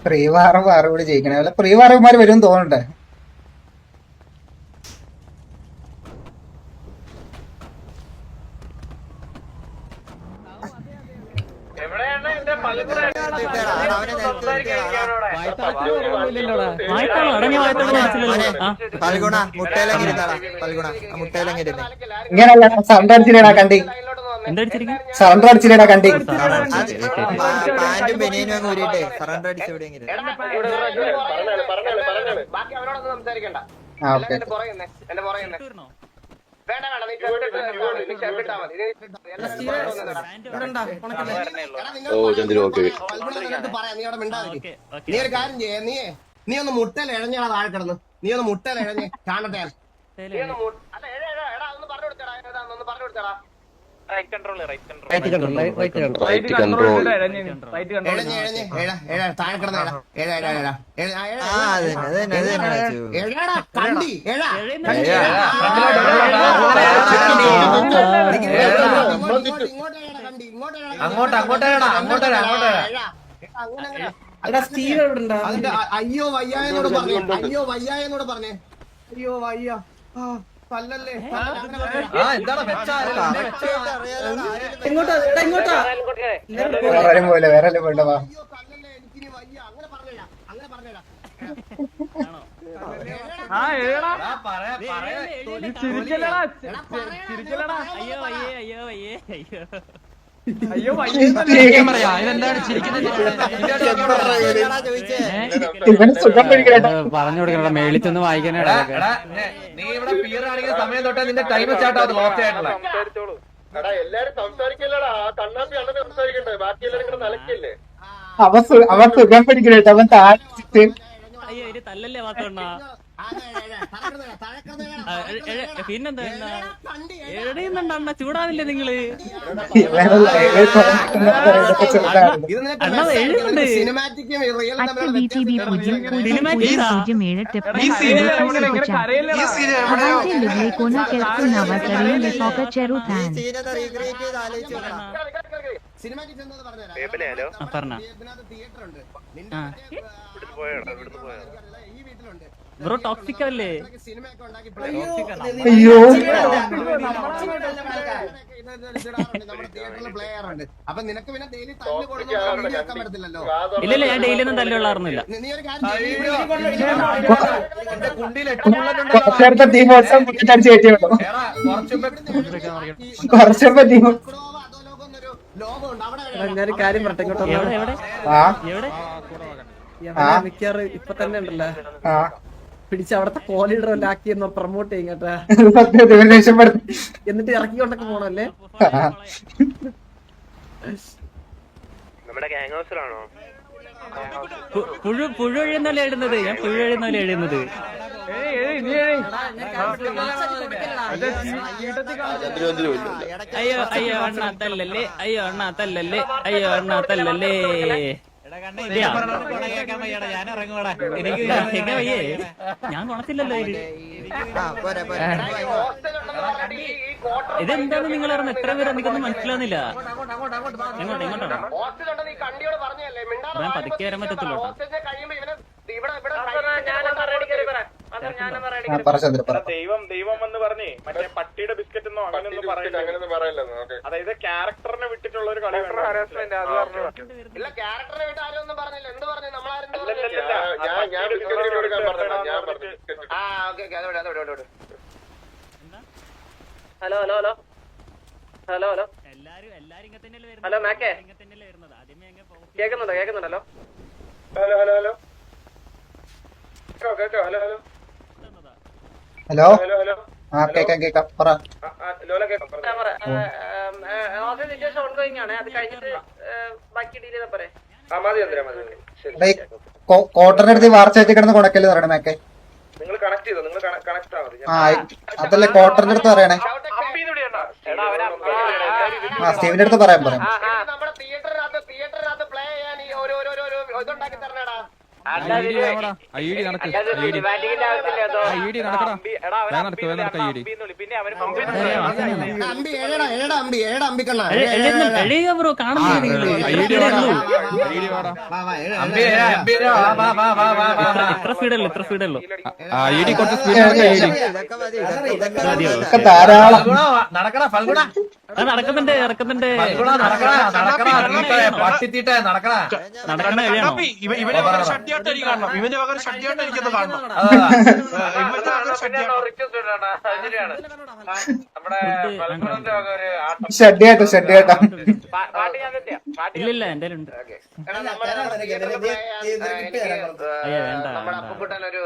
Pre വാറും കൂടി ജയിക്കണേ അല്ല pre വാറന്മാര് വരും തോന്നണ്ടേ. ഇങ്ങനല്ല സറണ്ടർ അടിച്ചില്ലേടാ കണ്ടി, സറണ്ടർ അടിച്ചില്ലേടാ കണ്ടി. നീ ഒരു കാര്യം ചെയ്യേ, നീ ഒന്ന് മുട്ടൽ ഇഴഞ്ഞാ താഴെ കിടന്ന്, നീ ഒന്ന് മുട്ടൽ ഇഴഞ്ഞ് കാണട്ടെ. അയ്യോ വയ്യായെന്നോട് പറഞ്ഞേ, അയ്യോ വയ്യായെന്നോട് പറഞ്ഞേ, അയ്യോ വയ്യ പല്ലല്ലേ. പോലെ വേറെ പോയില്ല വാ. എനിക്കിനി വയ്യ അങ്ങനെ പറഞ്ഞേടാ, അങ്ങനെ പറഞ്ഞേടാ. പറഞ്ഞു കൊടുക്കണ മേളിച്ചൊന്ന് വായിക്കാനാണ്. നീ ഇവിടെ പിയറാണെങ്കിൽ സമയം തൊട്ടേ നിന്റെ ടൈം സ്റ്റാർട്ട് ആവും. ഓഫായിട്ടുള്ള എല്ലാരും സംസാരിക്കല്ലടാ, കണ്ണാപ്പി അണ്ണനെ സംസാരിക്കണ്ടേ, ബാക്കി എല്ലാരും കൂടെ നിലയ്ക്കല്ലേ. അവൻ സുഖം പിടിക്കണേട്ടോ, അവൻ താഴ്ത്തിട്ട് തല്ലല്ലേ മാത്രം. പിന്നെന്താ എഴുതുന്നുണ്ടണ്ണ, ചൂടാവില്ലേ നിങ്ങള്? ബ്രോ ടോക്സിക് അല്ലേ? അയ്യോ അപ്പൊ നിനക്ക് പിന്നെ ഡെയിലി തല്ല് കൊടുക്കാൻ പറ്റത്തില്ലല്ലോ. ഇല്ലല്ല, ഞാൻ ഡെയിലി ഒന്നും തല്ലുകൊള്ളാറുന്നില്ല. കുറച്ചേരത്തെ ടീം അടിച്ച് കയറ്റിയുള്ളൂ. കുറച്ചപ്പോ ടീം ഞാനൊരു കാര്യം പറട്ടെ, മിക്കാറ് ഇപ്പൊ തന്നെ ഉണ്ടല്ലോ പിടിച്ച് അവിടത്തെ കോലീഡർ വല്ല ആക്കിയെന്നോ പ്രൊമോട്ട് ചെയ്യും കേട്ടാ, എന്നിട്ട് ഇറക്കിക്കൊണ്ടൊക്കെ പോണല്ലേ. നമ്മുടെ ഗാങ് ഹൗസിലാണോ പുഴു എഴുന്നല്ലേ എഴുതുന്നത്? ഞാൻ പുഴു എഴുന്നല്ലേ എഴുതുന്നത്. അയ്യോ അയ്യോ അണ്ണാ തല്ലല്ലേ, അയ്യോ അണ്ണാ തല്ലല്ലേ, അയ്യോ അണ്ണാ തല്ലല്ലേ. ഞാൻ കൊണത്തില്ലല്ലോ. ഇതെന്താന്ന് നിങ്ങൾ അറിഞ്ഞ എത്ര പേര് എനിക്കൊന്നും മനസ്സിലാവുന്നില്ല. എങ്ങോട്ടാ ഇങ്ങോട്ടാണോ? ഞാൻ പതുക്കെ വരാൻ പറ്റത്തില്ലോ. ദൈവം എന്ന് പറഞ്ഞേ മറ്റേ പട്ടിയുടെ ബിസ്ക്കറ്റ് എന്നോ അങ്ങനെയൊന്നും പറയില്ല. അതായത് ക്യാരക്ടറിനെ വിട്ടിട്ടുള്ള ഒരു കളി. ഇല്ല, ക്യാരക്ടറിനെ വിട്ട് ആരും ഒന്നും പറഞ്ഞില്ല. എന്ത് പറഞ്ഞു? നമ്മളാരും hello hello hello hello hello hello മാക്കേ, കേക്കുന്നുണ്ടോ? കേക്കുന്നുണ്ടല്ലോ. ഹലോ ഹലോ ഹലോ കേട്ടോ? Hello hello hello hello hello. ആ കേക്കാം കേക്കാം, പറ. സിറ്റുവേഷൻ ഓൺഗോയിങ് ആണ്, അത് കഴിഞ്ഞിട്ട് ബാക്കി ഡീൽ ചെയ്താ പറയാം. കോട്ടറിന്റെ അടുത്ത് വാർച്ചയായിട്ട് കിടന്ന് കൊണക്കല് പറയണേ മേക്കെ. നിങ്ങൾ കണക്ട് ചെയ്തോ, നിങ്ങൾ കണക്ട് ആവാതെ. ആ അതല്ലേ കോട്ടറിന്റെ അടുത്ത് പറയണേ. ആ സ്റ്റീവിന്റെ അടുത്ത് പറയാൻ പറയാം. നമ്മുടെ തിയേറ്ററിനകത്ത് പ്ലേ ചെയ്യാൻ ഇതുണ്ടാക്കി തരണേടാ. അമ്പി ഏഴടാ അമ്പി അമ്പിക്കണ്ണ എഴുതിയ ബ്രോ കാണുന്നില്ല ഇത്ര സ്പീഡല്ലോ ധാരാളം നടക്കണ ഫൽഗുണ നടക്കുന്നുണ്ട് പട്ടിത്തീട്ട നടക്കണ നടക്കണ എഴുതണോ ഇവന്റെ പകരം ഷഡ്യായിട്ട് എനിക്കൊന്ന് കാണണം. ഷഡ്യാട്ടോ ഇല്ല എന്റെ ഉണ്ട് നമ്മുടെ അപ്പുക്കുട്ടനൊരു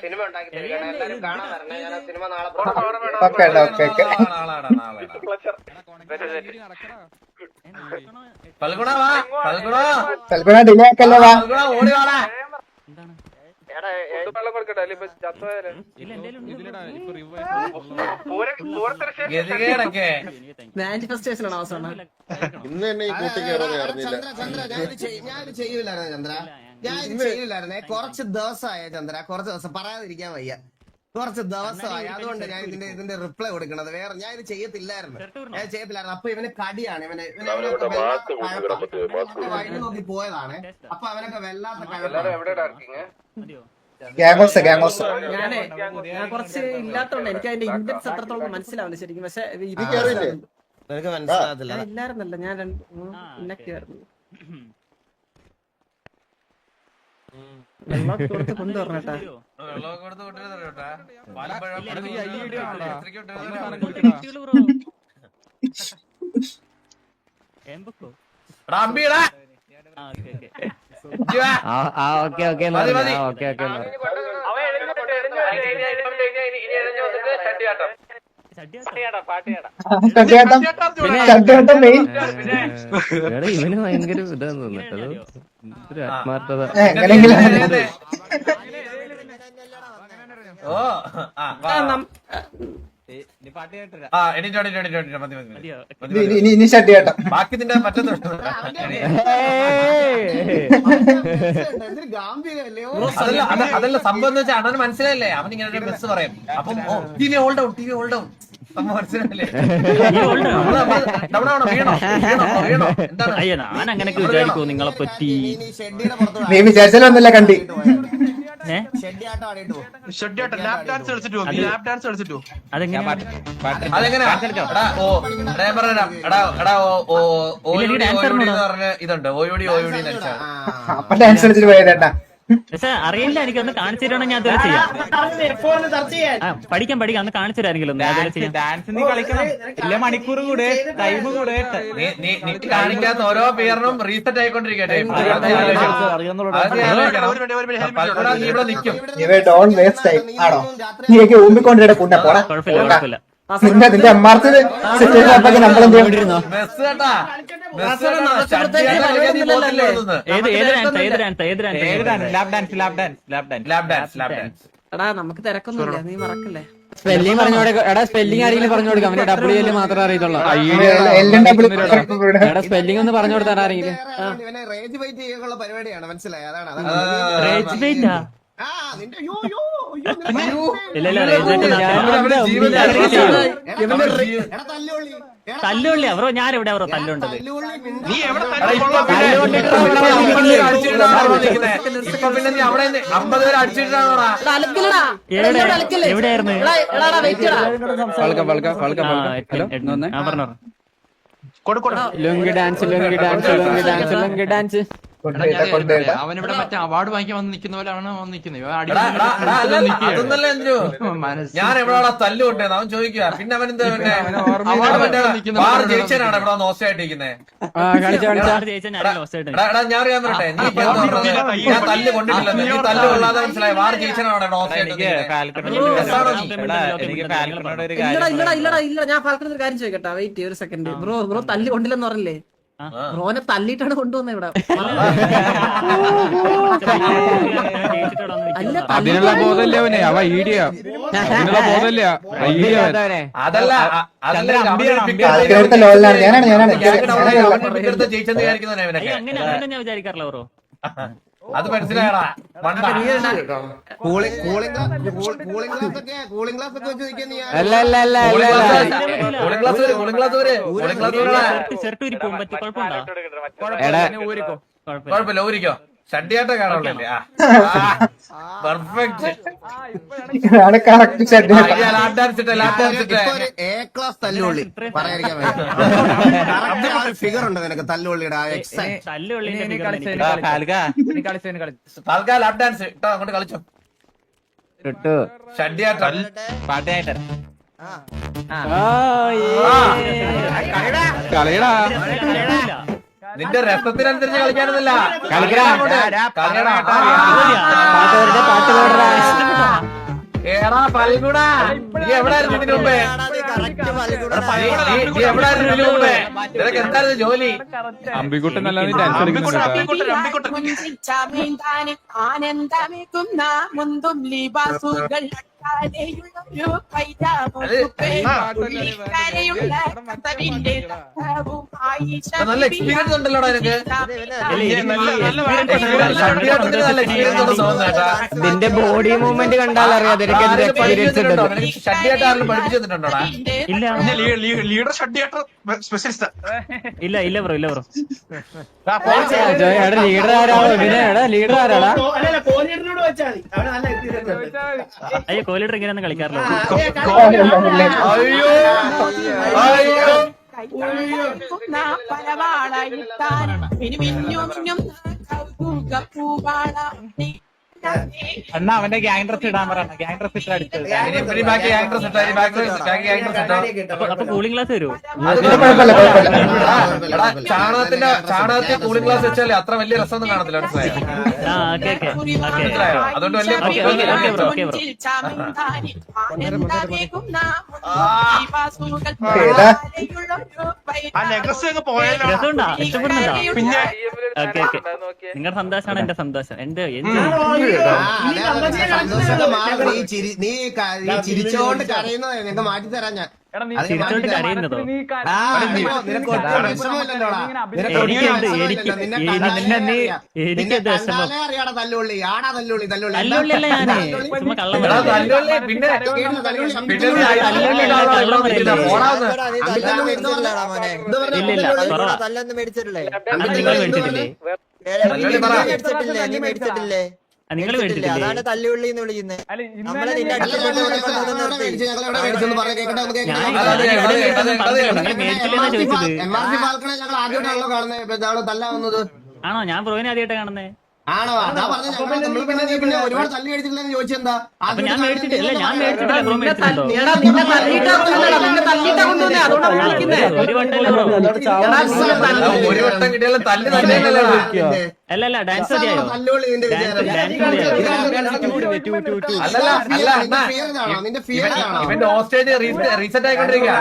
സിനിമ ഉണ്ടാക്കി തരികയാണ്. എല്ലാരും കാണാൻ വരണേ. ഞാൻ ആ സിനിമ നാളെ ഫൽഗുണ വാ ഫൽഗുണ തൽപ്പന ഡിലേ ആക്കല്ലേ വാ ഫൽഗുണ ഓടി വാടാ ഗതികേടൊക്കെ മാനിഫെസ്റ്റേഷൻ അവസാനം ചന്ദ്ര ഞാനിത് ചെയ്യൂലായിരുന്നു ചന്ദ്ര. ഞാനിത് ചെയ്യൂലായിരുന്നേ. കുറച്ച് ദിവസമായ ചന്ദ്ര, കുറച്ച് ദിവസം പറയാതിരിക്കാൻ വയ്യ. കുറച്ച് ദിവസമായി. അതുകൊണ്ട് ഞാൻ ഇതിന്റെ റിപ്ലൈ കൊടുക്കണത്. വേറെ ഞാൻ ഇത് ചെയ്യത്തില്ലായിരുന്നു. അപ്പൊ ഇവന് കടിയാണ്. ഇവന് വഴി നോക്കി പോയതാണ്. അപ്പൊ അവനൊക്കെ വല്ലാത്ത ഗ്യാങ്ങോസ് ഞാൻ കുറച്ച് ഇല്ലാത്തോണ്ട് എനിക്ക് അതിന്റെ ഇന്റൻസ് എത്രത്തോളം മനസ്സിലാവില്ല ശരിക്കും. പക്ഷെ നിനക്ക് മനസ്സിലാകത്തില്ല. ഇല്ലായിരുന്നല്ല, ഞാൻ ഇന്നൊക്കെയായിരുന്നു. വെള്ളം കൊടുത്ത് കൊണ്ടുവരണേട്ടാ. അമ്പിടാ ചട്ടിയാട്ടം മെയിൻ ഇവന് ഭയങ്കര ഇതാന്ന് തോന്നിട്ടത് ഒരു ആത്മാർത്ഥത. എങ്ങനെയെങ്കിലും ഓ ഇനി ചട്ടിയാട്ടം ബാക്കി നിന്റെ മറ്റൊന്നും അതല്ല സംഭവം എന്ന് വെച്ചാൽ അവന് മനസ്സിലായില്ലേ. അവൻ ഇങ്ങനെ ഒരു ബസ് പറയും. അപ്പം ടി വി ഓൾ ഡൗൺ സംഭവം മനസ്സിലായില്ലേ. വീണോ എന്താണ് അയ്യോ ഞാൻ അങ്ങനെയൊക്കെ വിചാരിക്കോ നിങ്ങളെ പറ്റി നീ വിചാരിച്ചാലൊന്നുമില്ല കണ്ടി ഷഡ്യായിട്ട് ലാപ്പ് ഡാൻസ് കളിച്ചിട്ട് പോകും. ലാപ്പ് ഡാൻസ് കളിച്ചിട്ട് പോകും. അതെങ്ങനെയാ അതെങ്ങനെയാ എടാ ഞാൻ പറഞ്ഞുതരാം. എടാ പറഞ്ഞ ഇതുണ്ട് ഓയോടി അപ്പൊ ഡാൻസ് കളിച്ചിട്ട് പോയതേട്ടാ. പക്ഷെ അറിയില്ല, എനിക്കൊന്ന് കാണിച്ചു തരുവാണെങ്കിൽ ഞാൻ അതുപോലെ ചെയ്യാം. പഠിക്കാം അന്ന് കാണിച്ചു തരാമെങ്കിലും ഡാൻസ് നീ കളിക്കണം. ഇല്ല മണിക്കൂർ കൂടെ ടൈം കൂടെ നീ കാണിക്കാത്ത ഓരോ പേരിനും റീസെറ്റ് ആയിക്കൊണ്ടിരിക്കട്ടെ. നീ ഇവിടെ നിൽക്കും. ഡോൺ വേസ്റ്റ് ടൈം ആണോ നീക്ക് ഊമ്പിക്കൊണ്ടിട കുണ്ട പോടാ. കുഴപ്പമില്ല നിന്റെ അമ്മാർത്ത് സിറ്റുവേഷൻ അപ്പൊക്കെ നമ്മളെന്ത് ചെയ്യണ്ടിരുന്നോ? ബസ് കേട്ടാ എടാ നമുക്ക് തിരക്കൊന്നുമില്ല, നീ മറക്കല്ലേ. സ്പെല്ലിംഗ് എടാ സ്പെല്ലിംഗ് ആരെങ്കിലും പറഞ്ഞു കൊടുക്കാം. അവന് ഡബ്ല്യു മാത്രമേ അറിയത്തുള്ളൂ. എടാ സ്പെല്ലിംഗ് ഒന്ന് പറഞ്ഞു കൊടുത്താൽ ആരെങ്കിലും. ഇവനെ റേജ് വെയിറ്റ് ചെയ്യാനുള്ള പരിപാടിയാണ്. മനസ്സിലായി? അതാണ് തല്ലുള്ളി അവരോ ഞാൻ എവിടെ അവരോ തല്ലുണ്ടത്. നീ എവിടെ പിന്നെ നീ അവിടെ 50 പേര് അടിച്ചിട്ടാണോടാ? എവിടെയായിരുന്നു? ലുങ്കി ഡാൻസ് അവനിവിടെ മറ്റേ അവാർഡ് വാങ്ങിക്കാൻ വന്ന് നിൽക്കുന്ന പോലെയാണ് വന്ന് നിൽക്കുന്നത്. അതൊന്നല്ല എന്തിനു ഞാൻ എവിടെ തല്ലു കൊണ്ടേന്ന് അവൻ ചോദിക്കുക. പിന്നെ അവൻ എന്താ ജയിച്ചനാണ് ഇവിടെ നോസായിട്ടിരിക്കുന്നത്. ഞാൻ അറിയാൻ പറയട്ടെ, നീ ഞാൻ തല്ല് കൊണ്ടിട്ടില്ല. നീ തല്ല് കൊള്ളാതെ മനസ്സിലായി. വാർ ജയിച്ചനാണ് ഇവിടെ ഇല്ല ഞാൻ ഫാൽക്കണിൽ ഒരു കാര്യം ചോദിക്കട്ടെ. വെയിറ്റ് ഒരു സെക്കൻഡ്. ബ്രോ തല്ലി കൊണ്ടില്ലെന്ന് പറഞ്ഞില്ലേ? ബ്രോനെ തല്ലിട്ടാണ് കൊണ്ടുവന്നത് ഇവിടെ. അതിനുള്ള ബോധല്ലേ അവന്. അവ ഈടിയ അതിനുള്ള ബോധല്ല. അതല്ല ഞാൻ വിചാരിക്കാറില്ല ബ്രോ. അത് മനസ്സിലായടാ മണ്ട. കൂളിംഗ് ഗ്ലാസ് ഒക്കെ വെച്ച് നിൽക്കാൻ നീ അല്ല അല്ല അല്ല അല്ല കൂളിംഗ് ഗ്ലാസ് വരെ ഷർട്ട് ഊരി പോകും പറ്റി കുഴപ്പമുണ്ടോ? എടാ കുഴപ്പമില്ല ഊരിക്കോ. ഷഡ്ഡിയാട്ട കാണുള്ളല്ലേ. പെർഫെക്റ്റ്. ഇതാണ് കറക്റ്റ് ഷെഡ്. എ ക്ലാസ് തല്ലുള്ളി പറയാതിരിക്കാൻ ഫിഗർ ഉണ്ട് നിനക്ക് തല്ലുള്ളിയുടെ തൽക്കാലം ലാപ് ഡാൻസ് ഇട്ടോ അങ്ങോട്ട് കളിച്ചോ. ഷഡ്ഡിയാട്ടം പാട്ടായിട്ടാ നിന്റെ രക്തത്തിനനുസരിച്ച് കളിക്കാനൊന്നുമില്ല. ഏടാ പൽഗുണ നീ എവിടായിരുന്നു ഇതിനു മുമ്പേ? നീ എവിടായിരുന്നു ഇതിനു മുമ്പേ? നിനക്ക് എന്തായിരുന്നു ജോലി? അമ്പിക്കുട്ടൻ അല്ലാതെ ടെൻഷൻ എടുക്കുന്നുണ്ട്. നല്ല എക്സ്പീരിയൻസ് ഉണ്ടല്ലോടാ നിനക്ക്. നിന്റെ ബോഡി മൂവ്മെന്റ് കണ്ടാൽ അറിയാം എക്സ്പീരിയൻസ് ഉണ്ട്. ഷഡ്ഡിയായിട്ട് ആരെങ്കിലും പഠിപ്പിച്ചു തന്നിട്ടുണ്ടോടാ? ഇല്ല ലീഡർ ഷഡ്ഡിയാട്ടർ സ്പെഷ്യലിസ്റ്റ്. ഇല്ല ബ്രോ ലീഡർ ആരാണോ പിന്നെ? ലീഡർ ആരാടാ? അയ്യോ കോലീഡർ ഇങ്ങനെയൊന്നും കളിക്കാറില്ല. അയ്യോ അയ്യോ അണ്ണാ അവന്റെ ഗ്യാങ് ഡ്രസ് ഇടാൻ പറയണം. ഗ്യാങ് ഡ്രസ് ഇട്ട് അടിച്ചത്. അപ്പൊ കൂളിംഗ് ഗ്ലാസ് വരുമോ? ചാണകത്തിന്റെ കൂളിംഗ് ഗ്ലാസ് വെച്ചാൽ അത്ര വലിയ രസമൊന്നും കാണത്തില്ല. മനസ്സിലായോ? അതുകൊണ്ട് വലിയ രസമുണ്ടോ? ഇഷ്ടപ്പെടുന്നുണ്ടോ? പിന്നെ നിങ്ങളുടെ സന്തോഷമാണ് എന്റെ സന്തോഷം. എന്റെ നീ ചിരിച്ചോണ്ട് കരയുന്നത് നിനക്ക് മാറ്റി തരാൻ ഞാൻ. ചിരിച്ചോണ്ട് കരയുന്നതോ? എനിക്കെന്ത് വിഷമം? അറിയാടാ തല്ലുള്ളി, ആടാ തല്ലുള്ളി തല്ലുള്ളിയല്ല ഞാന് ചുമ്മാ കള്ളം പിന്നെ ഇല്ലില്ല കുറവാ. നിങ്ങൾ മേടിച്ചിട്ടില്ലേ? നിങ്ങൾ മേടിച്ചിട്ടില്ലേ? തല്ലുള്ളി എന്ന് വിളിക്കുന്നത്. ആണോ? ഞാൻ ബ്രോയിനെ ആദ്യമായിട്ട് കാണുന്നേ. ആണോ? പിന്നെ ഒരുപാട് തല്ലി കഴിച്ചിട്ടില്ലെന്ന് ചോദിച്ചെന്താ? അപ്പൊ ഞാൻ മേടിച്ചിട്ടില്ല. ഞാൻ മേടിച്ചിട്ടില്ല. ബ്രോ മേടിച്ചിട്ടുണ്ടോ? ഒരു വട്ടല്ലേ ബ്രോ? ഒരു വട്ടം കിട്ടിയാലും തല്ല് അല്ല ഡാൻസ് മതിയായോ? തല്ലുള്ളി നിന്റെ നിന്റെ ഫിയറാണോ? ഇവന്റെ ഹോസ്റ്റേജ് റീസെറ്റ് ആയിക്കൊണ്ടിരിക്കുക.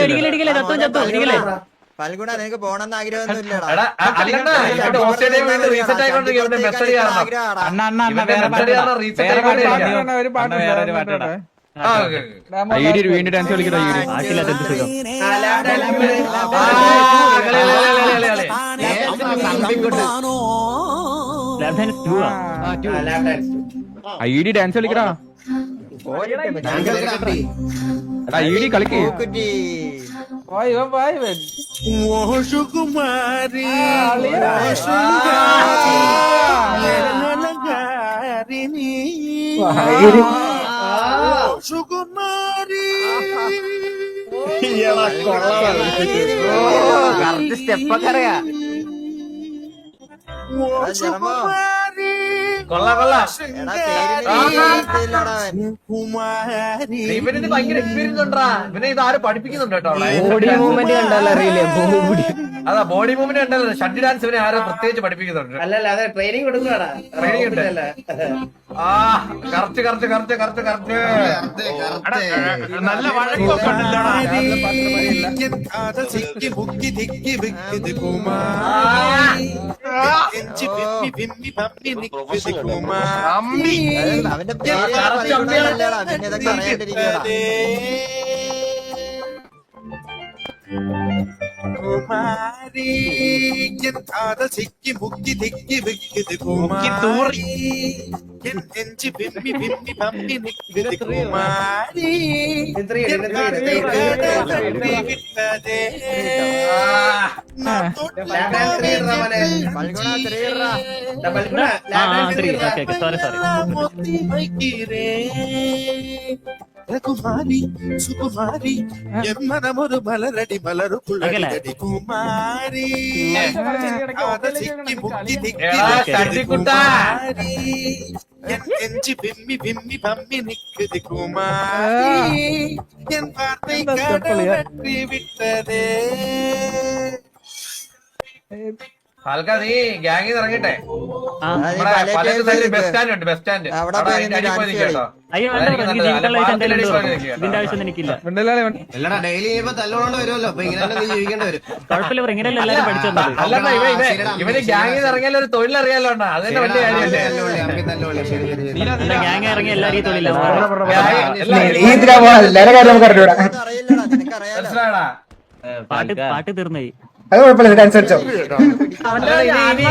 ഒരിക്കലേ തത്വം ഒരിക്കലേ ഫൽഗുണ നിനക്ക് പോണെന്ന് ആഗ്രഹമൊന്നും ഇല്ലടാ. റീസെറ്റ് ആയിക്കൊണ്ടിരിക്കുക. മെസ്സേജ് കാരണം റീസെറ്റ് ആയിക്കൊണ്ടിരിക്കുക. വീണ്ടും ഡാൻസ് കളിക്കട്ടോ? ഐഡി ഡാൻസ് കളിക്കടാ. ഐഡി കളിക്കേ. സ്റ്റെപ്പൊക്കെ അറിയാ. കൊള്ളാം. ഇവനിത് ഭയങ്കര എക്സ്പീരിയൻസ് ഉണ്ടാ. ഇവനെ ഇത് ആരും പഠിപ്പിക്കുന്നുണ്ട് കേട്ടോ. ബോഡി മൂവ്മെന്റ് കണ്ടാൽ അറിയില്ലേ? അതാ ബോഡി മൂവ്മെന്റ് ഉണ്ടല്ലോ. ഷഡ്ഡി ഡാൻസ് ഇവനെ ആരോ പ്രത്യേകിച്ച് പഠിപ്പിക്കുന്നുണ്ട്. അല്ലല്ല അതെ ട്രെയിനിങ് കൊടുക്കണടാ. ട്രെയിനിങ് ഉണ്ട്. കറക്റ്റ് നല്ല വഴക്കൊക്കെ ഉണ്ടല്ലോടാ. അവന്റെ പേര് പിന്നെ ഇതൊക്കെ അറിയാണ്ടിരിക്കടാ. കുമാരി എൻ കാതൽ സിക്കി മുക്കി തിക്കി വിക്കിത് കുമാരി എൻ നെഞ്ചി വിമ്മി വിമ്മി പമ്പി നിക്കിത് കുമാരി എൻ കാതൽ കടലി വിട്ടതേ സോറി കുമാരി സുകുമാരി എന്നൊരു മലരടി മലരു കുളടി കുമാരി സിക്കി മുക്കി തിക്കി കുമാരി എൻ നെഞ്ചി വിമ്മി വിമ്മി പമ്പി നിക്കിത് കുമാരി എൻ വാർത്തൈ കടലി വിട്ടതേ. ആൾക്കാർ നീ ഗ്യാങ്ങിൽ ഇറങ്ങിട്ടെ നമ്മുടെ പലരും ബസ് സ്റ്റാൻഡ് ഉണ്ട്, ബസ് സ്റ്റാൻഡ് കേട്ടോ. അയ്യോ വേണ്ട ബ്രോ, എനിക്ക് ജീവിക്കാനുള്ള ഇതിന്റെ ആവശ്യം എനിക്കില്ല. അല്ലടാ ഡെയിലി ഇപ്പൊ തല്ലുകൊണ്ട് വരുമല്ലോ, അപ്പൊ ഇങ്ങനെ നീ ജീവിക്കേണ്ടി വരും. കുഴപ്പമില്ല ബ്രോ, ഇങ്ങനെയല്ല എല്ലാരും പഠിച്ചു വന്നത്. അല്ലണ്ട ഇവന് ഗ്യാങ്ങിൽ ഇറങ്ങിയാൽ ഒരു തൊഴിലറിയാലോ, അത് തന്നെ വലിയ കാര്യമല്ലേ. ഗ്യാങ് ഇറങ്ങി എല്ലാരെയും തൊഴിലാ. മനസ്സിലായടാ? പാട്ട് തീർന്നായി. അത് കുഴപ്പമില്ല, ഡാൻസ് കളിച്ചോ.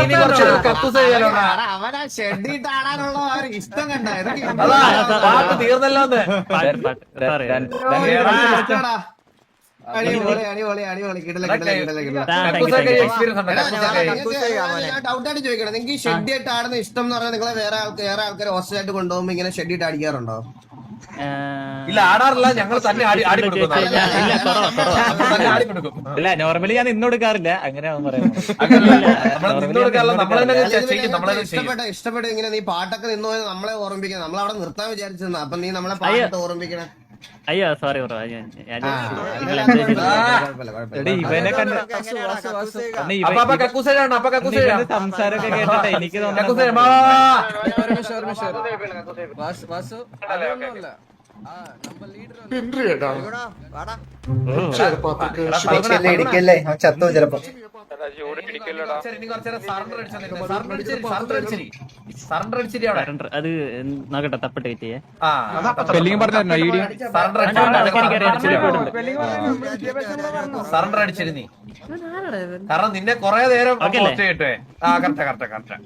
ഇനി കുറച്ച് കക്കൂസ് ചെയ്യാലോടാ. അവനാ ഷെഡിട്ട് ആടാനുള്ള ആ ഒരു ഇഷ്ടം കണ്ടായത്. പാട്ട് തീർന്നല്ലോന്ന്. അടിപൊളി അടിപൊളി അടിപൊളി കിടല കിടല കിടല കിടല. കക്കൂസൊക്കെ എക്സ്പീരിയൻസ് ഉണ്ട്. ഞാൻ ഡൗട്ടായിട്ട് ചോദിക്കണം, നിങ്ങൾക്ക് ഷെഡ് ആയിട്ട് ആടുന്ന ഇഷ്ടം എന്ന് പറഞ്ഞാൽ നിങ്ങളെ വേറെ ആൾക്കാർ ഹോസ്റ്റലായിട്ട് കൊണ്ടുപോകുമ്പോ ഇങ്ങനെ ഷെഡ് ഇട്ട് അടിക്കാറുണ്ടോ? ഇല്ല, ആടാറില്ല, ഞങ്ങൾ തന്നെ ആടി കൊടുക്കും. അല്ല നോർമലി ഞാൻ നിന്ന് കൊടുക്കാറില്ല, അങ്ങനെ ഇഷ്ടപ്പെട്ട് ഇങ്ങനെ നീ പാട്ടൊക്കെ നിന്ന് പോയത് നമ്മളെ ഓർമ്മിപ്പിക്കണം. നമ്മളവിടെ നിർത്താൻ വിചാരിച്ചിരുന്ന, അപ്പൊ നീ നമ്മളെ പാട്ട് ഓർമ്മിപ്പിക്കണം. അയ്യോ സോറി ബ്രോ, ഇവനെ കണ്ട് സംസാരമൊക്കെ കേട്ടിട്ട് എനിക്ക് ഇടിക്കല്ലേ, അവൻ ചത്തോ ചിലപ്പോ. അത് നോക്കട്ടെ, തപ്പിട്ട് വെയിറ്റ് ചെയ്യേ. സറണ്ടർ അടിച്ചിരുന്നീ, കാരണം നിന്നെ കൊറേ നേരം കിട്ടേ. ആ കറക്റ്റ് കറക്റ്റ് കറക്റ്റ്.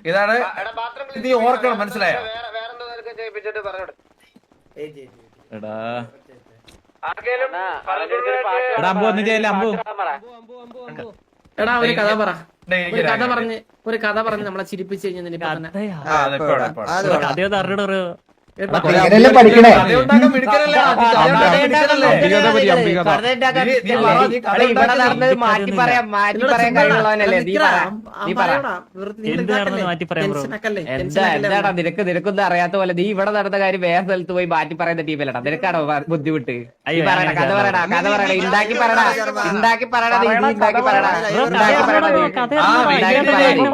ഇതാണ് നീ ഓർക്കണം, മനസ്സിലായോ? അമ്പു ഒന്നും ചെയ്യല്ല. അമ്പു എടാ ഒരു കഥ പറ, ഒരു കഥ പറഞ്ഞ് നമ്മളെ ചിരിപ്പിച്ചു കഴിഞ്ഞാൽ കഥയൊന്നും അറിഞ്ഞോ. ഇങ്ങനെയല്ലേ പഠിക്കണേ. മാറ്റി പറയാൻ കഴിവുള്ളവനല്ലേ നീ മാറ്റി പറയാം ബ്രോ. എന്താടാ നിനക്കൊന്നും അറിയാത്ത പോലെ നീ ഇവിടെ നടന്ന കാര്യം വേറെ സ്ഥലത്ത് പോയി മാറ്റി പറയുന്ന ടീമിലടാ. നിനക്കാണോ ബുദ്ധിമുട്ട്? പറയണ കഥ പറയടാ, കഥ പറയണ, ഉണ്ടാക്കി പറയടാ, ഉണ്ടാക്കി പറയടാ, നീ ഉണ്ടാക്കി പറയടാ, ഉണ്ടാക്കി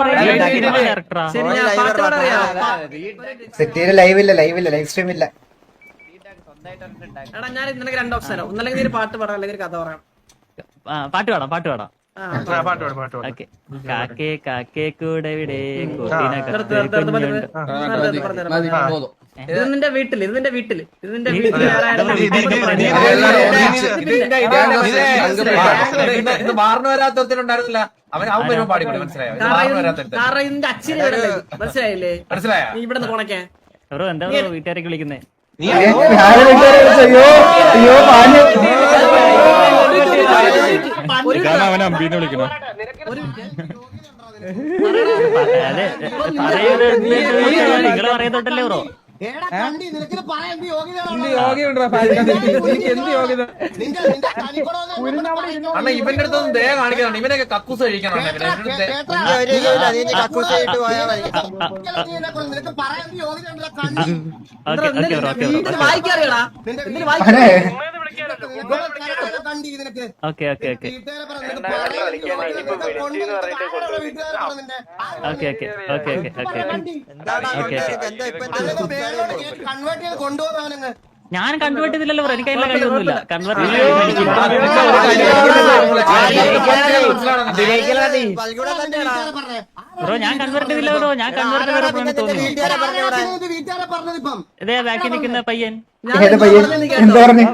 പറയടാ. സെറ്റിയില് ലൈവില്ല, ലൈവ് സ്ട്രീം ഇല്ല. എടാ ഞാൻ ഇന്നലെ രണ്ട് ഓപ്ഷനോ, ഒന്നല്ലെങ്കിൽ നീ ഒരു പാട്ട് പാടാം, അല്ലെങ്കിൽ ഒരു കഥ പറയാം. പാട്ട് പാടാം. ഓക്കെ. കാക്കേ കാക്കേ കൂടെ വിടെ ഇത് നിന്റെ വീട്ടില് മാറിന് വരാത്തത്തിലുണ്ടായിരുന്നില്ല. അവൻ വരുമ്പോ പാടിക്കൂടെ, മനസ്സിലായോ? കാരണം ഇതിന്റെ അച്ഛന് മനസ്സിലായില്ലേ? മനസ്സിലായോ? നീ ഇവിടെ നിന്ന് പോണക്കെ ബ്രോ, എന്താ വീട്ടുകാരൊക്കെ വിളിക്കുന്നേ? അയ്യോ അയ്യോ പാഞ്ഞു. അവൻ അമ്പീന്ന് വിളിക്കണോ? അതെ നിങ്ങള് പറയുന്നുണ്ടല്ലേ ബ്രോ. അണ്ണ ഇവന്റെ അടുത്തൊന്നും ദയ കാണിക്കണം. ഇവനൊക്കെ കക്കൂസ് കഴിക്കണം. വായിക്കാറിയടാ. Okay okay okay okay okay okay okay okay. ഞാൻ കൺവേർട്ട് ചെയ്തില്ലല്ലോ ബ്രോ, എനിക്ക് അതിനുള്ള കഴിവൊന്നുമില്ല. കൺവേർട്ട് ബ്രോ ഞാൻ കൺവേർട്ട് ചെയ്തില്ല ബ്രോ, ഞാൻ കൺവേർട്ട് ചെയ്തപ്പോഴാണ് തോന്നുന്നു. വീട്ടുകാരെ പറഞ്ഞത് ഇപ്പം ഇതേ ബാക്കി നിൽക്കുന്ന പയ്യൻ ഏത് പയ്യൻ എന്ത് പറഞ്ഞു?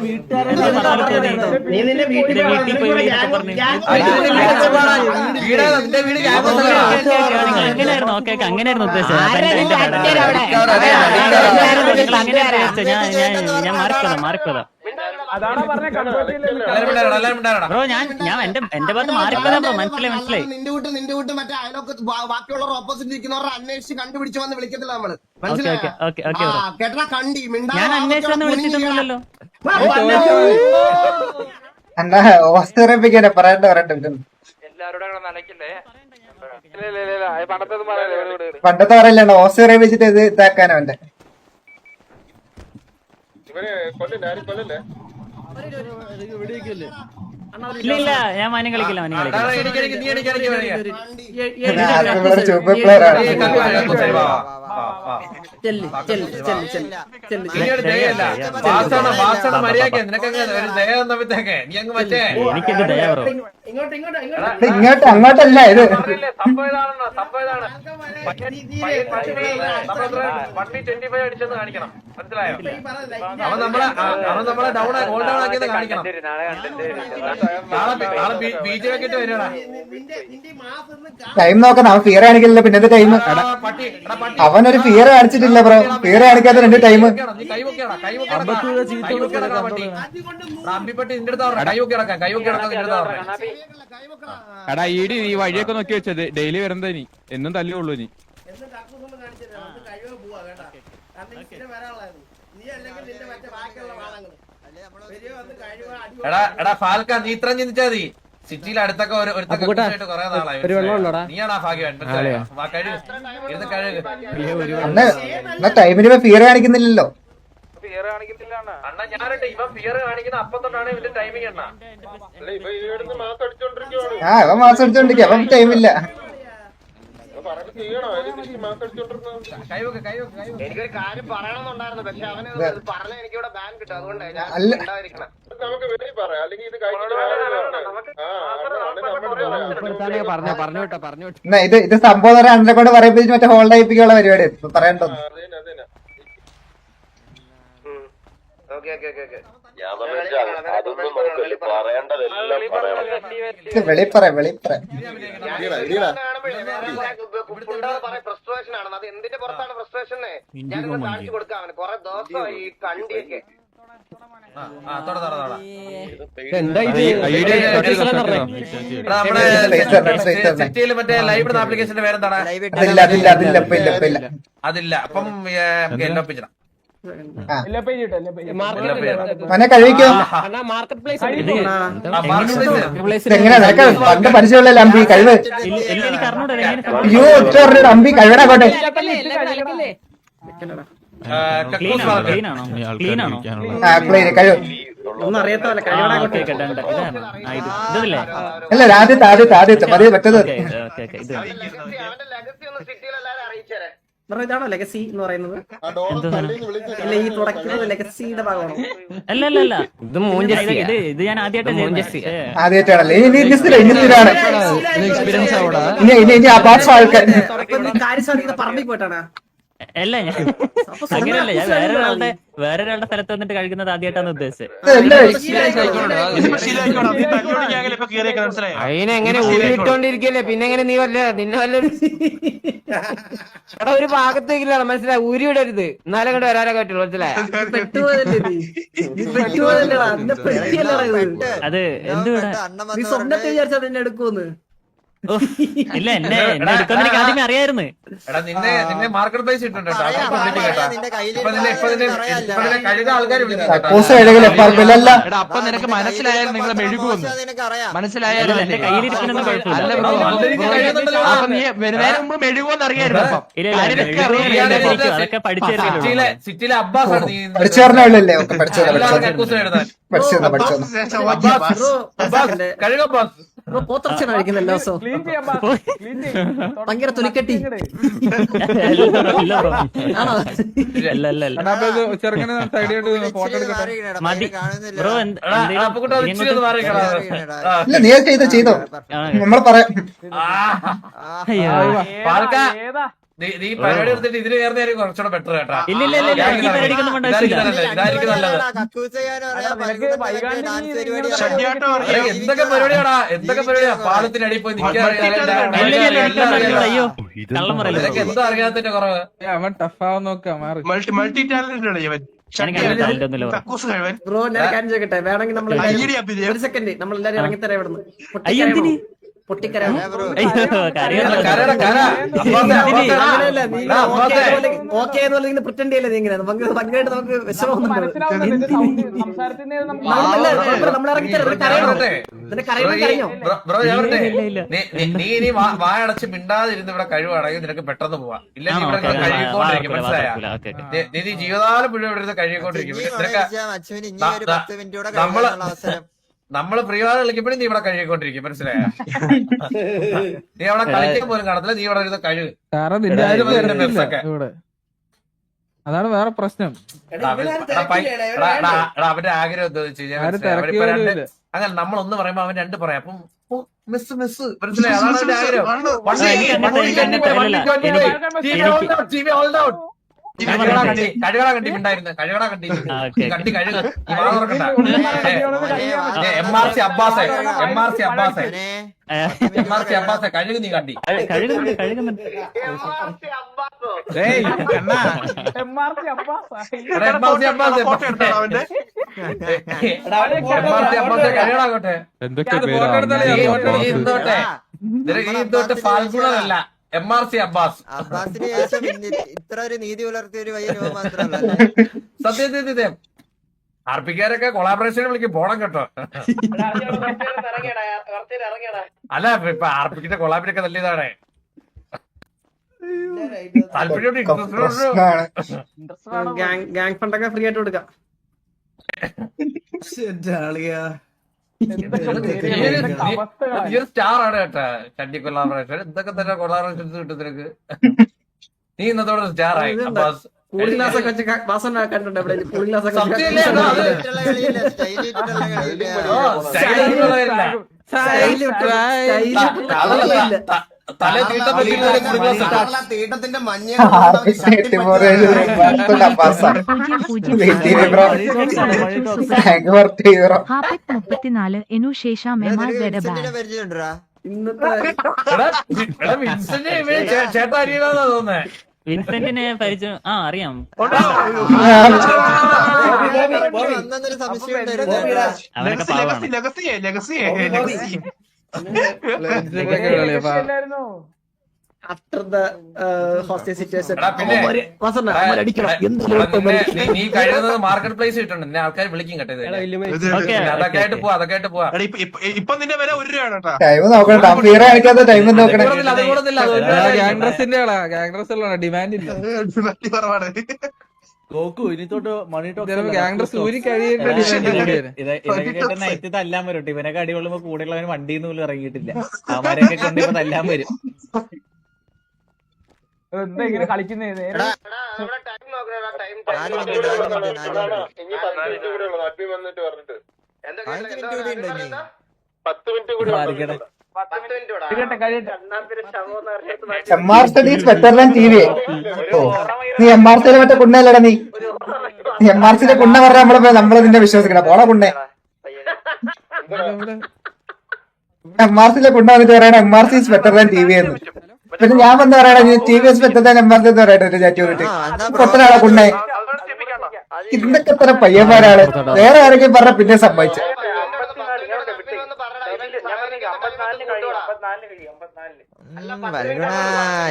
നീ നിന്റെ വീട്ടിൽ ഇത് വീട്ടിൽ പോയി വിളിയൊക്കെ പറഞ്ഞു. നിന്റെ വീട് ക്യാമ്പസ് അങ്ങനെയായിരുന്നു. ഓക്കെ അങ്ങനെയായിരുന്നു ഉദ്ദേശിച്ചത്. ഞാൻ മാറിപ്പോതാ ബ്രോ. ഞാൻ എന്റെ ഭാഗത്ത് മാറിപ്പോതാ ബ്രോ. മനസ്സിലായി. നിന്റെ വീട്ട് മറ്റേ അയലോക്ക് ബാക്കിയുള്ളവർ ഓപ്പോസിറ്റ് ഇരിക്കുന്നവരെ അന്വേഷിച്ച് കണ്ടുപിടിച്ച് വന്ന് വിളിക്കത്തില്ല നമ്മള്. Okay bro. കേട്ടാ കണ്ടി ഞാൻ അന്വേഷിച്ചൊന്നും വിളിച്ചിട്ടൊന്നുമില്ലല്ലോ. എന്നാ ഓസ്ട്രേലിയ പറയട്ടെ. പണ്ടത്തെ പറയല്ലോ ഓസ്ട്രേലിയ വെച്ചിട്ട് ഇത് ഇതാക്കാനോ അവന്റെ. ഇല്ല ഞാൻ മാനം കളിക്കില്ല. സൂപ്പർ പ്ലെയർ ആണ്. എനിക്കെന്ത് ദയ ബ്രോ. ഇങ്ങോട്ട് അങ്ങോട്ടല്ല ഇത്. അവൻ നമ്മളെ ഡൗൺ ആക്കിയത് കാണിക്കണം. ബീജൊക്കെ വരികടാ. ടൈം നോക്കണം. അവൻ ഫിയർ കാണിക്കില്ല. പിന്നെ ടൈം അവനൊരു ഫിയർ കാണിച്ചിട്ടില്ല ബ്രോ. ഫിയർ കാണിക്കാത്ത 2 ടൈം. എടാ ഈ വഴിയൊക്കെ നോക്കി വെച്ചത് ഡെയിലി വരുന്നത് നീ എന്നും തല്ലുള്ളൂ നീ. എടാ ഫാൽക്ക നീ ഇത്ര ചിന്തിച്ചാ മതി. സിറ്റിയിൽ അടുത്തൊക്കെ കുറെ നാളായി. നീയാണ് ആ ഭാഗ്യവാൻ. എന്നാ ടൈമിന് ഫിയർ കാണിക്കുന്നില്ലല്ലോ. അണ്ണാ ഞാനുണ്ട്. ഇവൻ ഫിയർ കാണിക്കുന്ന അപ്പം തൊട്ടാണ് ഇവന്റെ ടൈമിംഗ് എണ്ണ. അവൻ മാസം അടിച്ചോണ്ടിരിക്കും. അവൻ ടൈമില്ല. എനിക്കൊരു കാര്യം പറയണമെന്നുണ്ടായിരുന്നു. പക്ഷെ അവന് പറഞ്ഞ എനിക്കിവിടെ ബാൻ കിട്ടും. അതുകൊണ്ടാണ് ഞാൻ ഉണ്ടായിരിക്കണം. എന്നാ ഇത് സംഭവം അന്നെ കൊണ്ട് പറയിപ്പിച്ച് മറ്റേ ഹോൾഡ് ആയിപ്പിക്കാനുള്ള പരിപാടി പറയണ്ടോ? വെളിപ്പറ ഫ്രസ്ട്രേഷൻ ആണ്. അത് എന്തിന്റെ പുറത്താണ് ഫ്രസ്ട്രേഷൻ? ഞാനിത് കാണിച്ചു കൊടുക്കാം. അവന് കുറെ ദിവസം ഈ കണ്ടിയൊക്കെ സിറ്റിയിൽ മറ്റേ ലൈബ്രറി ആപ്ലിക്കേഷന്റെ പേരെന്താണ്? അതില്ല. അപ്പം കഴിക്കോ? എങ്ങനെയാ നിനക്ക് പണ്ട് പരിചയമുള്ള അമ്പി കഴിവ്? അയ്യോ അമ്പി കഴിവടാക്കോട്ടെ. കഴിവ് ഒന്നും അറിയത്തല്ല. കഴിവടാക്കോട്ടെ. അല്ല ആദ്യത്തെ മതി പറ്റത്. അവന്റെ ലെഗസി ഒന്ന് സിറ്റിയിൽ എല്ലാവരും അറിയിച്ചേരെ. ഇതാണോ ലെഗസി എന്ന് പറയുന്നത്? അല്ല ഈ തുടക്കുന്നത് ലെഗസിയുടെ ഭാഗമാണോ? അല്ല ഇത് ഞാൻ ആദ്യമായിട്ടാണല്ലേ? ഇനി അപാർട്സ് ആൾക്കാർ കാര്യം സാധിക്കുന്ന പറമ്പിൽ പോയിട്ടാണ്. അല്ല അങ്ങനെയല്ല. ഞാൻ വേറൊരാളുടെ സ്ഥലത്ത് വന്നിട്ട് കഴിക്കുന്നത് ആദ്യമായിട്ടാണ് ഉദ്ദേശിച്ചത്. അതിനെങ്ങനെ ഊരിട്ടോണ്ടിരിക്കല്ലേ? പിന്നെ എങ്ങനെ നീ നിന്നെ വല്ലൊരു എടാ ഒരു ഭാഗത്തേക്കില്ല മനസ്സിലായി. ഊരി വിടരുത്. എന്നാലും കണ്ട് വരാനൊക്കെ പറ്റുള്ളൂ. മനസ്സിലായി. അത് എന്തുകൂടെ നീ സ്വന്തത്തെ വിചാരിച്ചാ നിന്നെ എടുക്കുമെന്ന്. ഇല്ല എന്നെ എടുക്കുന്ന എനിക്ക് ആദ്യമേ അറിയായിരുന്നു. എടാ നിന്നെ മാർക്കറ്റ് പ്ലേസ് ഇട്ടുണ്ട് കഴുക ആൾക്കാർ അപ്പൊ നിനക്ക് മനസ്സിലായാലും നിങ്ങളെ മെഴുകുമെന്ന് മനസ്സിലായാലും എന്റെ കയ്യിലിരിക്കുന്ന കുഴപ്പമില്ല. അപ്പൊ നീ വരുന്നതിന് മുമ്പ് മെഴുകുമെന്ന് അറിയായിരുന്നു. അതൊക്കെ പഠിച്ചേരില്ല. സിറ്റിയിലെ അബ്ബാസ് ആണ് നീ പഠിച്ചേർന്നല്ലേ? കഴുക അബ്ബാസ് ബ്രോ പോത്തർച്ചയാണ് കഴിക്കുന്നത് എല്ലാ ദിവസവും ഭയങ്കര തൊലിക്കെട്ടി ആണോ ചെറുങ്ങനെ സൈഡിലോട്ട് ഫോട്ടോ എടുക്കട്ടെ. മതി ബ്രോ അപ്പുക്കുട്ടാ ഇച്ചിരി ഒന്ന് മാറി നിൽക്കടാ. ഇല്ല നീ അത് ചെയ്തോ നമ്മൾ പറയാം. പാൽക്കാ, നീ പരിപാടി എടുത്തിട്ട് ഇതിന് കയറുന്നതായിരിക്കും കുറച്ചുകൂടെ ബെറ്റർ കേട്ടാ. ഇല്ല ഇല്ല ഇല്ല ഈ പരിപാടിക്കൊന്നും വേണ്ട ആവശ്യമില്ല. ഇതായിരിക്കും നല്ലത്. ഷഡ്യാട്ടം അറിയാം. എന്തൊക്കെ പരിപാടിയാടാ, എന്തൊക്കെ പരിപാടിയാ. പാലത്തിനടിയിൽ പോയി ഇല്ല, ഇല്ല, എനിക്കൊന്നും അയ്യോ കള്ളം പറയല്ലോ നിനക്ക് എന്താ അറിയാത്തതിന്റെ കുറവ്. അവൻ ടഫാവാൻ നോക്കാം മാറി. മൾട്ടി ടാലന്റഡ് ആണ് ഇവൻ. കക്കൂസ് കഴിവൻ. ബ്രോ ഞാൻ കാര്യം ചോദിക്കട്ടെ വേണമെങ്കിൽ നമ്മൾ ഐഡിയ അഭിനയം. ഒരു സെക്കൻഡ് നമ്മൾ എല്ലാരും ഇറങ്ങിത്തരാം ഇവിടുന്ന് അയ്യോ എന്തിന് പൊട്ടിക്കരാം അയ്യോ കാര്യം കരടാ, കര. അങ്ങനെയല്ല നീ ഓക്കെ എന്ന് പ്രിറ്റൻഡ് ചെയ്യല്ലേ നീ ഇങ്ങനെ ഭയങ്കരമായിട്ട് നമുക്ക് വിഷമമൊന്നുണ്ട് നമ്മൾ ഇറങ്ങിത്തരാം കരഞ്ഞോ ബ്രോ ഞാൻ പറഞ്ഞേ, ഇല്ല. നീ ഇനി വായടച്ച് മിണ്ടാതിരുന്ന് ഇവിടെ കഴിവാണെങ്കിൽ നിനക്ക് പെട്ടെന്ന് പോവാം. ഇല്ലെങ്കിൽ ഇവിടെ കഴുകിക്കൊണ്ടിരിക്കും. മനസ്സിലായ നീ ജീവിതകാലം മുഴുവൻ ഇവിടെ ഇരുന്ന് കഴുകിക്കൊണ്ടിരിക്കും. നമ്മള് പ്രിയവാദം കളിക്കുമ്പോഴും നീ ഇവിടെ കഴുകിക്കൊണ്ടിരിക്കും. മനസ്സിലായ നീ അവിടെ കളിക്കാൻ പോലും കാണത്തില്ല. നീ ഇവിടെ ഇരുന്ന് കഴുകും. കാരണം നിന്റെ ആരും വരുന്നില്ല ഇവിടെ. അതാണ് വേറെ പ്രശ്നം. അവന്റെ ആഗ്രഹം എന്താ വെച്ച് ആരും തിരക്കി കഴിഞ്ഞാൽ പോലുമില്ല. അങ്ങനെ നമ്മളൊന്ന് പറയുമ്പോ അവൻ രണ്ട് പറയാം. അപ്പം മിസ് മനസ്സിലായി. അതാണ് അവന്റെ ആഗ്രഹം. കഴുകട കണ്ടി ഉണ്ടായിരുന്നു. കഴുകട കണ്ടി കണ്ടി കഴുക. MRC അബ്ബാസെ കഴുകു. നീ കണ്ടി കഴുകുന്നുണ്ട് MRC അബ്ബാസെ കഴുകടാകട്ടെ. എന്തൊക്കെ ഇതോട്ടെ ഫാൽഗുണമല്ല. MRC Abbas. അബ്ബാസിന് ശേഷം ഇത്ര ഒരു നീതി പുലർത്തിയ ഒരു പയ്യൻ മാത്രമല്ല. സത്യം ആർപിക്കാരൊക്കെ കൊളാബറേഷൻ വിളിക്കും. പോണം കേട്ടോ. അല്ല ഇപ്പൊ ആർപിക്കിന്റെ കൊളാബിനൊക്കെ നല്ല ഇതാണ്. താല്പര്യം ഗാങ് ഫണ്ടൊക്കെ ഫ്രീ ആയിട്ട് കൊടുക്കാം സ്റ്റാർ ആണ് കേട്ടാ. ചണ്ടി കൊളാബറേഷൻ എന്തൊക്കെ തന്നെ കൊളാബറേഷൻസ് കിട്ടും നിനക്ക്. നീ ഇന്നത്തോടെ സ്റ്റാർ ആയി. അബ്ബാസ് കൂളിംഗ് ഗ്ലാസ് ഒക്കെ വെച്ച് വാസന കണ്ടിട്ടുണ്ട് ഇവിടെ കൂളിംഗ് ഗ്ലാസ് ഒക്കെ സത്യമല്ലേ? സ്റ്റൈലിട്ടുള്ള കളിയില്ല, സ്റ്റൈലിട്ടുള്ള കളിയില്ല. തല തീട്ടത്തിന്റെ മഞ്ഞ പരിചയമുണ്ടാ? ചേട്ടാ അരിയണമെന്നാ തോന്നേ. വിൻസെന്റിനെ പരിചയം അറിയാം. അന്നൊരു സംശയം ഉണ്ടായിരുന്നു. അവനൊക്കെ പാവാണ്. നീ കഴിയുന്നത് മാർക്കറ്റ് പ്ലേസ് കിട്ടുന്നുണ്ട്. നിന്നെ ആൾക്കാർ വിളിക്കും കേട്ടോ. അതൊക്കെ ആയിട്ട് പോവാ. ഇപ്പൊ നിന്റെ വില 1 രൂപയാണ് കേട്ടോ. ടൈം നോക്കണം. ഫീറ കളിക്കാത്ത ടൈം നോക്കണേ. ഡിമാൻഡ് ഇല്ല. കുറവാണ്. ഊരി കഴിയേണ്ട നൈറ്റ് തല്ലാൻ വരും. ഇവനൊക്കെ അടികൊള്ളുമ്പോ കൂടെയുള്ളവൻ വണ്ടിയിൽ നിന്ന് പോലും ഇറങ്ങിയിട്ടില്ല. അവന്മാരെയൊക്കെ കൊണ്ട് ഇപ്പൊ തല്ലാൻ വരും. എന്താ ഇങ്ങനെ കളിക്കുന്നേ? MRC is better than TV. നീ MRC മറ്റേ കുണ്ണല്ലടാ. നീ MRC കുണ്ണ പറഞ്ഞ നമ്മള് നിന്നെ വിശ്വസിക്കണം. പോള കുണ്ണേ. MRC കുണ്ണ വന്നിട്ട് പറയണ MRC is better than TV എന്ന്. പിന്നെ ഞാൻ വന്ന് പറയണ TV is better than MRC എന്ന് പറയട്ടെ. ചാറ്റി വിട്ട് കൊത്തനാളെ കുണ്ണേ. ഇന്നൊക്കെ എത്ര പയ്യന്മാരാണ്. വേറെ ആരെങ്കിലും പറഞ്ഞ പിന്നെ സമ്മതിച്ചു.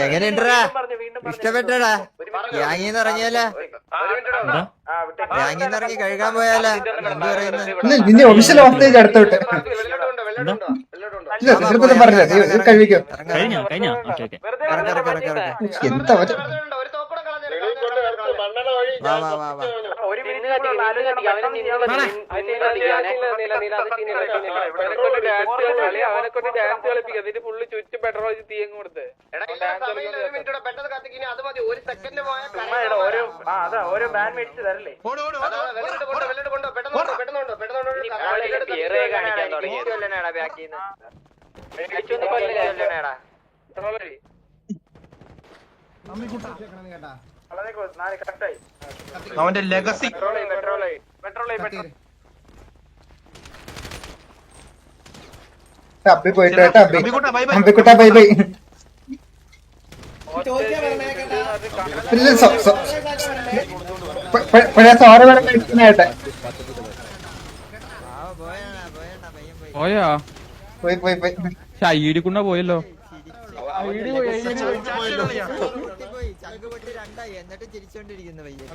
എങ്ങനെയുണ്ടാ? ഇഷ്ടപ്പെട്ടടാ? ഗ്യാങ്ങിന്ന് ഇറങ്ങിയാലോ? ഗ്യാങ്ങിന്ന് ഇറങ്ങി കഴുകാൻ പോയാലോ? എന്ത് പറയുന്നത്? നിന്നെ ഒഫീഷ്യൽ ഹോസ്റ്റേജ് അടുത്തോട്ട് പറഞ്ഞില്ല. നീ കഴിവിക്കോ. കഴിഞ്ഞോ? ഓക്കെ എന്താ വാ വാ വാ വാ. പെട്ടെന്ന് കത്തിക്കിനി അത് മതി. ഒരു സെക്കൻഡ് പോയാൽ ഒരു ബാൻ മേടിച്ച് തരല്ലേ? അവന്റെ ലെഗസി അബ്ബി പോയിട്ട് കേട്ടോ അമ്പിക്കുട്ട ബൈ ബൈ. സോറി വേണം കഴിക്കാനായിട്ട്. പോയാ പോയി പോയി പോയി. ഷൈഡിക്കുണ്ട പോയല്ലോ. ചങ്കുപൊട്ടി രണ്ടായി എന്നിട്ട് ചിരിച്ചോണ്ടിരിക്കുന്നു പയ്യൻ.